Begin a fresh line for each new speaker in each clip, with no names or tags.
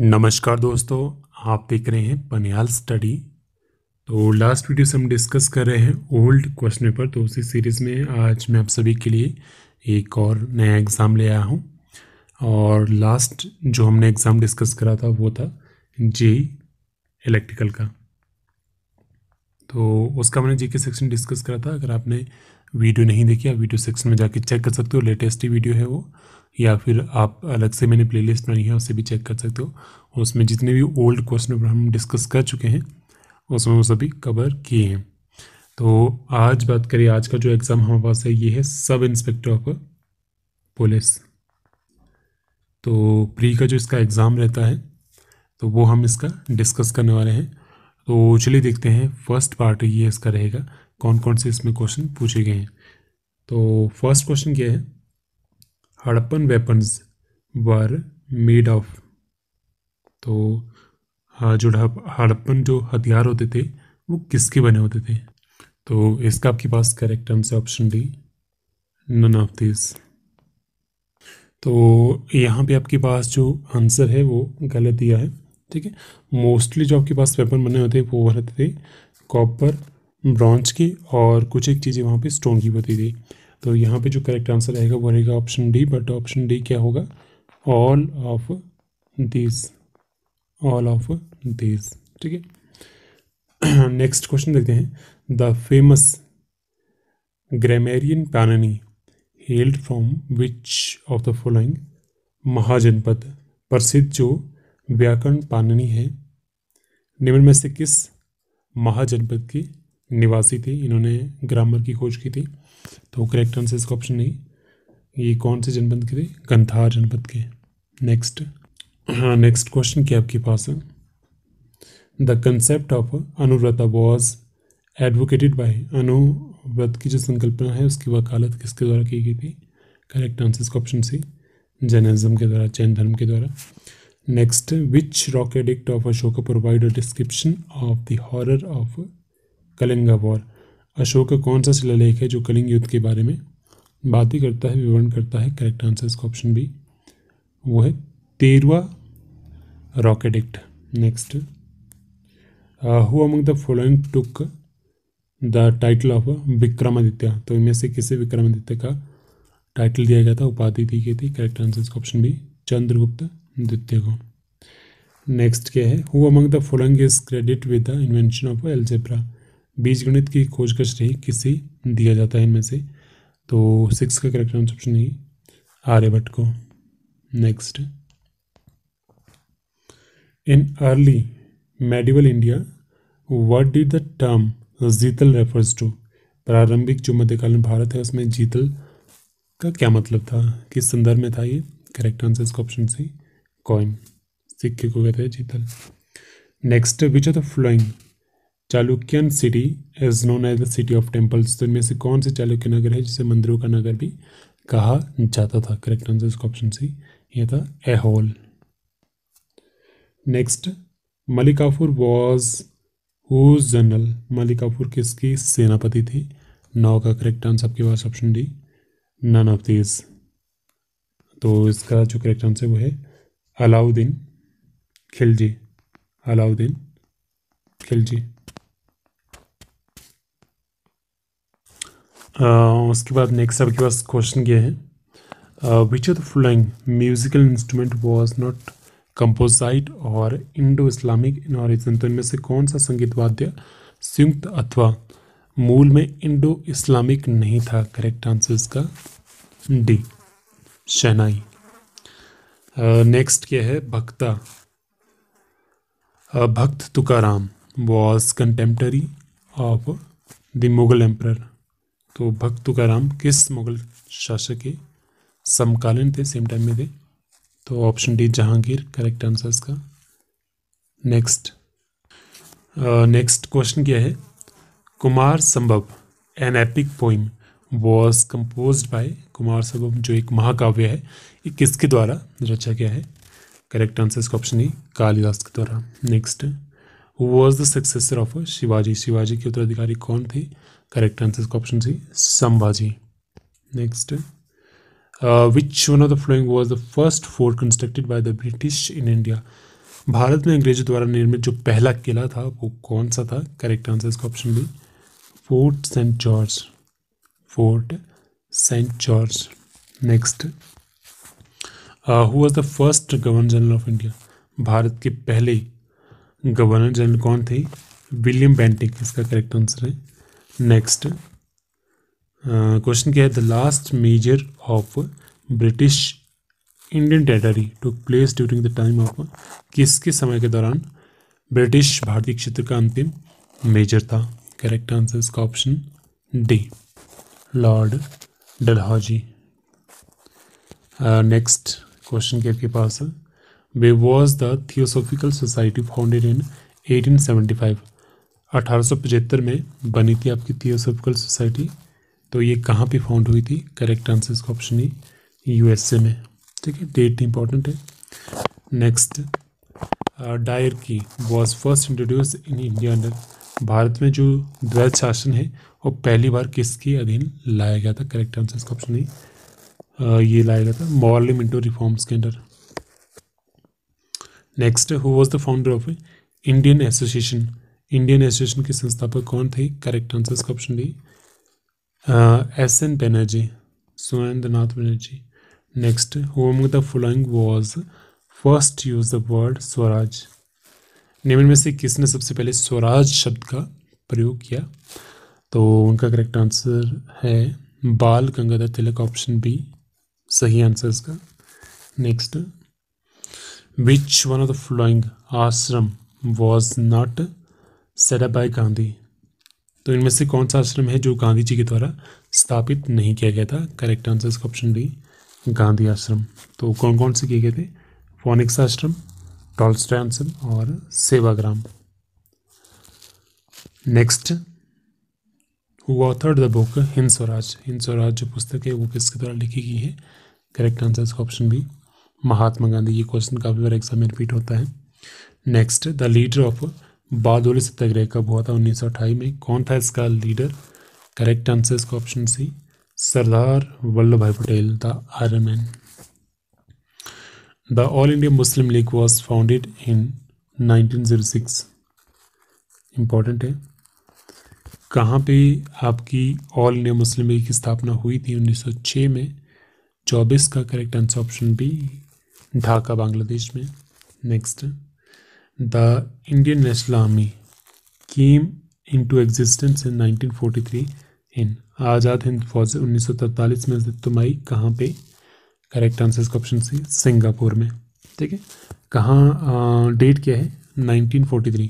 नमस्कार दोस्तों, आप देख रहे हैं पनियाल स्टडी। तो लास्ट वीडियो से हम डिस्कस कर रहे हैं ओल्ड क्वेश्चन पेपर। तो उसी सीरीज़ में आज मैं आप सभी के लिए एक और नया एग्ज़ाम ले आया हूं। और लास्ट जो हमने एग्ज़ाम डिस्कस करा था वो था जे इलेक्ट्रिकल का। तो उसका मैंने जीके सेक्शन डिस्कस करा था। अगर आपने वीडियो नहीं देखी, आप वीडियो सेक्शन में जाके चेक कर सकते हो, लेटेस्ट ही वीडियो है वो, या फिर आप अलग से मैंने प्लेलिस्ट बनाई है उससे भी चेक कर सकते हो। उसमें जितने भी ओल्ड क्वेश्चन पेपर हम डिस्कस कर चुके हैं उसमें वो सभी कवर किए हैं। तो आज बात करिए, आज का जो एग्ज़ाम हमारे पास है ये है सब इंस्पेक्टर ऑफ पुलिस। तो प्री का जो इसका एग्ज़ाम रहता है तो वो हम इसका डिस्कस करने वाले हैं। तो चलिए देखते हैं, फर्स्ट पार्ट ये इसका रहेगा, कौन कौन से इसमें क्वेश्चन पूछे गए हैं। तो फर्स्ट क्वेश्चन क्या है, Harappan weapons were made of. तो जो हड़प्पन जो हथियार होते थे वो किसके बने होते थे। तो इसका आपके पास correct answer option D, none of this. तो यहाँ पे आपके पास जो आंसर है वो गलत दिया है, ठीक है। मोस्टली जो आपके पास वेपन बने होते वो रहते थे कॉपर, ब्रॉन्ज के, और कुछ एक चीज़ें वहाँ पे स्टोन की होती थी। तो यहाँ पे जो करेक्ट आंसर रहेगा वो रहेगा option D. But option D क्या होगा, all of this, all of this, ठीक है। नेक्स्ट क्वेश्चन देखते हैं, the famous grammarian Panini held from which of the following Mahajanapada. प्रसिद्ध जो व्याकरण पाणिनि है निम्न में से किस महाजनपद के निवासी थे, इन्होंने ग्रामर की खोज की थी। तो करेक्ट आंसर इसका ऑप्शन नहीं, ये कौन से जनपद के थे, गंधार जनपद के। नेक्स्ट, हाँ नेक्स्ट क्वेश्चन क्या आपके पास है, the concept of Anuvrata was advocated by. अनुव्रत की जो संकल्पना है उसकी वकालत किसके द्वारा की गई थी। करेक्ट आंसर इसका ऑप्शन सी, जैनिज्म के द्वारा, जैन धर्म के द्वारा। Next, which rock edict of Ashok provide a description of the horror of Kalinga war. Ashok का कौन सा शिलालेख है जो कलिंग युद्ध के बारे में बात ही करता है, विवरण करता है। करेक्ट आंसर इसका ऑप्शन बी, वो है 13वां rock edict. Next, who among the following took the title of Vikramaditya. तो इनमें से किसे विक्रमादित्य का टाइटल दिया गया था, उपाधि दी गई थी। करेक्ट आंसर इसका ऑप्शन बी, चंद्रगुप्त द्वितीय को। नेक्स्ट क्या है, who among the following is credit with the invention of algebra. बीजगणित की खोज का श्रेय किसे दिया जाता है इनमें से। तो 6 का करेक्ट आंसर ऑप्शन नहीं, आर्यभट्ट को। Next, in early medieval India what did the term जीतल रेफर्स टू। प्रारंभिक जो मध्यकालीन भारत है उसमें जीतल का क्या मतलब था, किस संदर्भ में था ये। करेक्ट आंसर इसका ऑप्शन सी, कॉइन, सिक्के को कहते हैं जीतल। Next, which of the following Chalukyan city is known as the city of temples. तो इनमें से कौन से चालुक्य नगर है जिसे मंदिरों का नगर भी कहा जाता था। करेक्ट आंसर इसका ऑप्शन सी, यह था Aihole. Next, Malik Kafur was whose general. Malik Kafur किसकी सेनापति थे। 9 का करेक्ट आंसर आपके पास option D, none of this. तो इसका जो करेक्ट आंसर वो है अलाउद्दीन खिलजी, अलाउद्दीन खिलजी। उसके बाद नेक्स्ट आपके पास क्वेश्चन क्या है, विच of the following musical instrument was not composite और इंडो इस्लामिक इन ऑरिजिन। तो इनमें से कौन सा संगीत वाद्य संयुक्त अथवा मूल में इंडो इस्लामिक नहीं था। करेक्ट आंसर इसका डी, शहनाई। नेक्स्ट क्या है, Bhakta. Bhakta Tukaram was contemporary of the Mughal emperor. तो भक्त तुकाराम किस मुगल शासक के समकालीन थे, सेम टाइम में थे। तो option D, Jahangir. Correct answer इसका। नेक्स्ट, नेक्स्ट क्वेश्चन क्या है, कुमार संभव an epic poem was composed bye. Kumar संभव जो एक महाकाव्य है ये किसके द्वारा रचा गया है। करेक्ट आंसर इसका ऑप्शन ई, कालिदास के द्वारा। Next, who was the successor of Shivaji. Shivaji के उत्तराधिकारी कौन थे। करेक्ट आंसर इसका option C, Sambhaji. Next, which one of the following was the first fort constructed by the British in India? Bharat में अंग्रेजों द्वारा निर्मित जो पहला किला था वो कौन सा था? करेक्ट आंसर इसका option B, Fort Saint George. Fort Saint George. Next, who was the first governor general of India? Bharat के पहले गवर्नर जनरल कौन थे? विलियम बेंटिक इसका करेक्ट आंसर है। नेक्स्ट क्वेश्चन क्या है? The last major of British Indian territory took place during the time of, किसके समय के दौरान ब्रिटिश भारतीय क्षेत्र का अंतिम मेजर था? करेक्ट आंसर इसका option D, lord Dalhousie. Next question के आपके पास है, where was the theosophical society founded in 1875? 1875 में बनी थी आपकी थियोसॉफिकल सोसाइटी, तो ये कहाँ पे फाउंड हुई थी? करेक्ट आंसर इसका ऑप्शन ई, यूएसए में। ठीक है, डेट इंपॉर्टेंट है। नेक्स्ट, डायर की was first introduce in India under, Bharat में जो द्वैध शासन है वो पहली बार किसके अधीन लाया गया था? करेक्ट आंसर इसका ऑप्शन ई, ये लाया गया था मॉरली मिंटो रिफॉर्म्स के under. Next, who was the founder of Indian association? Indian association के संस्थापक कौन थे? करेक्ट आंसर इसका option D, SN. Banerjee, Surendranath Banerjee. Next, who among the following was first use the word Swaraj? निम्न में से किसने सबसे पहले स्वराज शब्द का प्रयोग किया? तो उनका करेक्ट आंसर है बाल गंगाधर तिलक, ऑप्शन बी सही आंसर इसका। Next, which one of the following ashram was not set up by Gandhi? तो इनमें से कौन सा आश्रम है जो गांधी जी के द्वारा स्थापित नहीं किया गया था? करेक्ट आंसर इसका ऑप्शन डी, गांधी आश्रम। तो कौन कौन से किए गए थे? फोनिक्स आश्रम, टॉल्स्टॉय आश्रम और Sevagram. Next, who authored the book Hind Swaraj? Hind Swaraj जो पुस्तक है वो किसके द्वारा लिखी गई है? करेक्ट आंसर इसका ऑप्शन बी, महात्मा गांधी। ये क्वेश्चन काफ़ी बार एग्जाम में रिपीट होता है। Next, the leader of Bardoli Satyagraha कब हुआ था? 1928 में। कौन था इसका लीडर? करेक्ट आंसर इसका option C, Sardar Vallabh Bhai Patel, the iron man. The all India Muslim league was founded in 1906। Important है, कहाँ पे आपकी ऑल इंडिया मुस्लिम लीग की स्थापना हुई थी? 1906 में। 24 का correct answer option B, Dhaka Bangladesh में। Next, the Indian national army came into existence in 1943 in, Azad Hind Fauj 1943 में अस्तित्व में आई कहाँ पे? करेक्ट आंसर इसका ऑप्शन सी, सिंगापुर में। ठीक है, कहाँ डेट क्या है? 1943।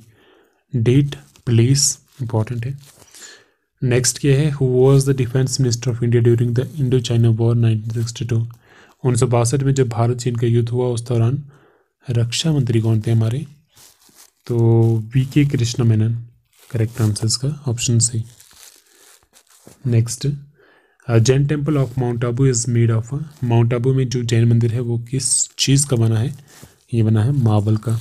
डेट प्लेस इंपॉर्टेंट है। नेक्स्ट क्या है? Who was the defence minister of India during the Indo China war 1962? 1962 में जब भारत चीन का युद्ध हुआ उस दौरान रक्षा मंत्री कौन थे हमारे? तो V K. Krishna Menon, correct answer इसका option C. Next, Jain temple of mount Abu is made of, mount Abu में जो जैन मंदिर है वो किस चीज़ का बना है? ये बना है मार्बल का।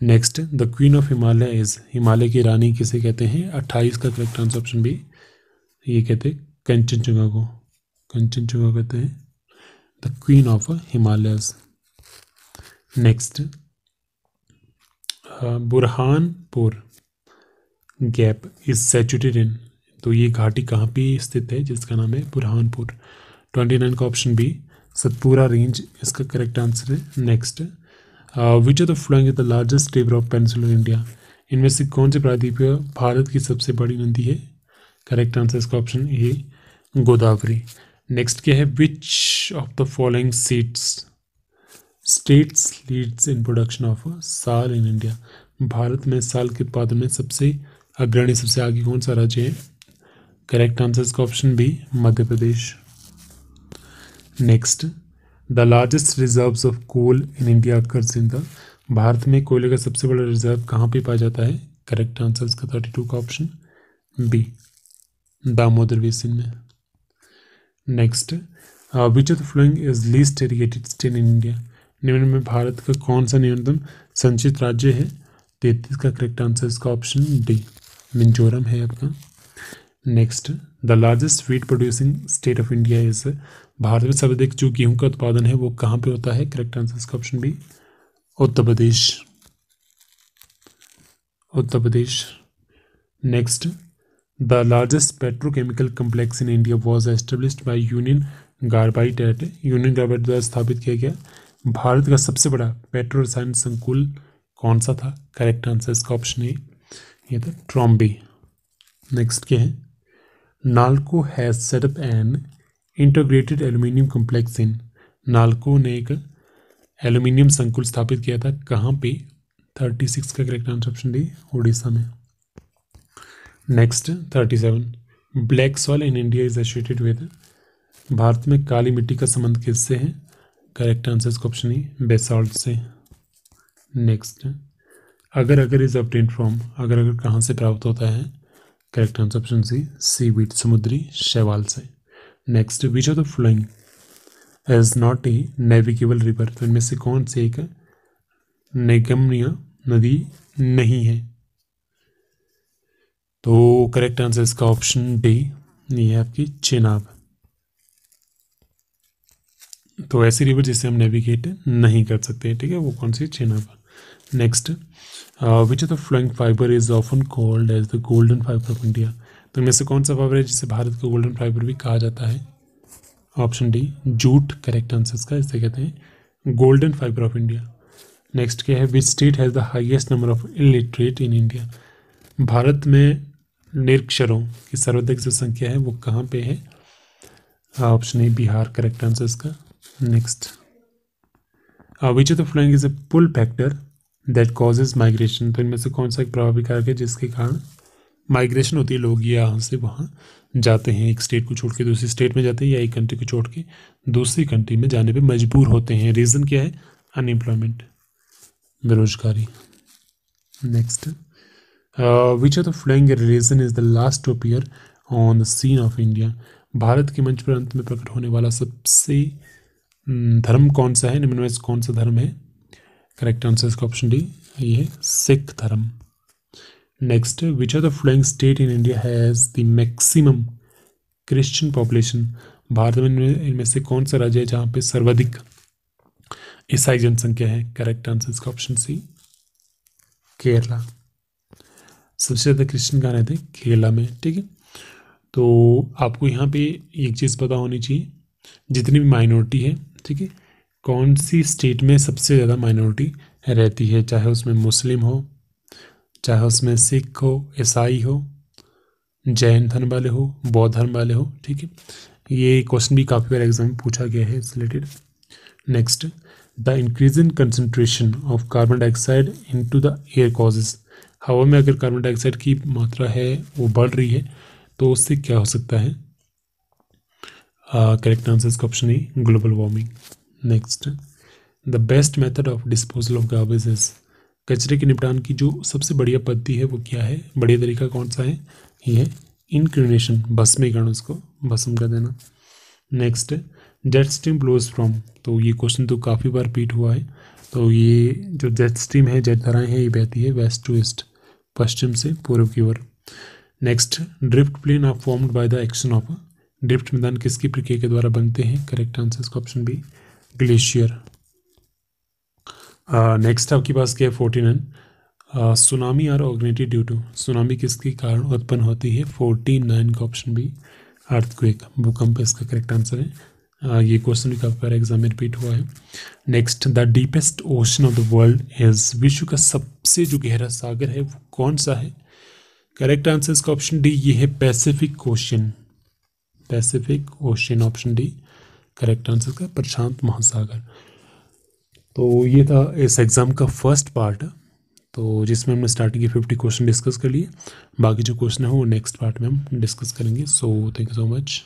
Next, the queen of Himalaya is, Himalaya की रानी किसे कहते हैं? 28 का करेक्ट आंसर ऑप्शन बी, ये कहते हैं कंचनजुंगा को, कंचनजुंगा कहते हैं the queen of Himalayas. Next, Burhanpur gap is situated in, तो ये घाटी कहाँ पे स्थित है जिसका नाम है बुरहानपुर? 29 का ऑप्शन बी, सतपुरा रेंज इसका करेक्ट आंसर है। Next, which of the following is the largest river of peninsular India? इनमें से कौन से प्रायद्वीपीय भारत की सबसे बड़ी नदी है? करेक्ट आंसर इसका ऑप्शन ए, गोदावरी। नेक्स्ट क्या है? विच of the following states leads in production of साल इन इंडिया? भारत में साल के उत्पादन में सबसे अग्रणी, सबसे आगे कौन सा राज्य है? करेक्ट आंसर इसका option B, Madhya Pradesh. Next, the largest reserves of coal in India occurs in the, Bharat में कोयले का सबसे बड़ा रिजर्व कहाँ पे पाया जाता है? करेक्ट आंसर इसका 32 का ऑप्शन बी, दामोदर बेसिन में। Next, which of the following is least irrigated state in India? निम्न में भारत का कौन सा न्यूनतम संचित राज्य है? 33 का करेक्ट आंसर इसका ऑप्शन डी, मिजोरम है आपका। Next, the largest wheat producing state of India is, Bharat में सर्वाधिक जो गेहूं का उत्पादन है वो कहाँ पे होता है? करेक्ट आंसर इसका option B, Uttar Pradesh, Uttar Pradesh. Next, the largest petrochemical complex in India was established by Union Carbide at, Union Carbide द्वारा स्थापित किया गया भारत का सबसे बड़ा पेट्रो रसायन संकुल कौन सा था? करेक्ट आंसर इसका ऑप्शन ए, ये था ट्रॉम्बे। नेक्स्ट क्या है? NALCO has setup an integrated aluminium complex in, NALCO ने एक एल्यूमिनियम संकुल स्थापित किया था कहाँ पे? 36 का correct answer option D, Orissa में। Next 37, black soil in India is associated with, Bharat में काली मिट्टी का संबंध किससे है? करेक्ट आंसर इसका ऑप्शन ई, बेसाल्ट से। Next, agar is obtained from, agar कहाँ से प्राप्त होता है? Correct answer option C, seaweed, समुद्री शैवाल से। Next, which of the following is not a navigable river, तो इनमें से कौन से एक निगमनीय नदी नहीं है? तो करेक्ट आंसर इसका ऑप्शन डी, ये है आपकी चेनाब। तो ऐसी रिवर जिसे हम नेविगेट नहीं कर सकते, ठीक है, वो कौन सी? Chenab. Next, which of the following fibre is often called as the golden fibre of India, तो इनमें से कौन सा फाइबर है जिसे भारत का गोल्डन फाइबर भी कहा जाता है? Option D, jute. Correct answer इसका, इसे कहते हैं golden fibre of India. Next क्या है? Which state has the highest number of illiterate in India, Bharat में निरक्षरों की सर्वाधिक जो संख्या है वो कहाँ पे है? Option A, Bihar. Correct answer इसका। Next, which of the following is a pull factor that causes migration, तो इनमें से कौन सा एक प्रभावी कारक है जिसके कारण माइग्रेशन होती है, लोग यहाँ से वहाँ जाते हैं, एक स्टेट को छोड़ के दूसरी स्टेट में जाते हैं या एक कंट्री को छोड़ के दूसरी कंट्री में जाने पे मजबूर होते हैं? रीज़न क्या है? अनएम्प्लॉयमेंट, बेरोजगारी। Next, which of the following religion is the last to appear on the scene of India, Bharat के मंच पर अंत में प्रकट होने वाला सबसे धर्म कौन सा है? निम्न में से कौन सा धर्म है? करेक्ट आंसर इसका ऑप्शन डी, ये है सिख धर्म। Next, which of the flowing state in India has the maximum Christian population, Bharat में इनमें से कौन सा राज्य है जहाँ पे सर्वाधिक ईसाई जनसंख्या है? करेक्ट आंसर इसका ऑप्शन सी, केरला। सबसे ज़्यादा क्रिश्चियन कहाँ रहते हैं? केरला में, ठीक है। तो आपको यहाँ पे एक चीज़ पता होनी चाहिए, जितनी भी माइनॉरिटी है, ठीक है, कौन सी स्टेट में सबसे ज़्यादा माइनॉरिटी रहती है, चाहे उसमें मुस्लिम हो, चाहे उसमें सिख हो, ईसाई हो, जैन धर्म वाले हो, बौद्ध धर्म वाले हो, ठीक है। ये क्वेश्चन भी काफ़ी बार एग्जाम में पूछा गया है, इस related. Next, the increase in concentration of carbon dioxide into the air causes, हवा में अगर कार्बन डाइऑक्साइड की मात्रा है वो बढ़ रही है तो उससे क्या हो सकता है? करेक्ट आंसर इसका option A, global warming. Next, the best method of disposal of garbage is, कचरे के निपटान की जो सबसे बढ़िया पद्धति है वो क्या है? बढ़िया तरीका कौन सा है? ये है इनक्रिनेशन, भस्मीकरण, उसको भस्म कर देना। Next, jet stream blows from, तो ये क्वेश्चन तो काफ़ी बार रिपीट हुआ है। तो ये जो जेट स्ट्रीम है, जेट धाराएं हैं, ये बहती है वेस्ट टू ईस्ट, पश्चिम से पूर्व की ओर। Next, drift plain are formed by the action of, drift मैदान किसकी प्रक्रिया के द्वारा बनते हैं? करेक्ट आंसर इसका ऑप्शन बी, ग्लेशियर। नेक्स्ट आपके पास क्या है? 49, tsunami are originated due to, tsunami किसके कारण उत्पन्न होती है? 49 का ऑप्शन बी, अर्थक्वेक, भूकंप इसका करेक्ट आंसर है। ये क्वेश्चन भी काफ़ी बार एग्जाम में रिपीट हुआ है। Next, the deepest ocean of the world is, विश्व का सबसे जो गहरा सागर है वो कौन सा है? करेक्ट आंसर इसका ऑप्शन डी, ये है Pacific ocean, Pacific ocean, option D correct answer का, प्रशांत महासागर। तो ये था इस एग्ज़ाम का फर्स्ट पार्ट, तो जिसमें हमने स्टार्टिंग के 50 क्वेश्चन डिस्कस कर लिए। बाकी जो क्वेश्चन है वो नेक्स्ट पार्ट में हम डिस्कस करेंगे। So thank you so much.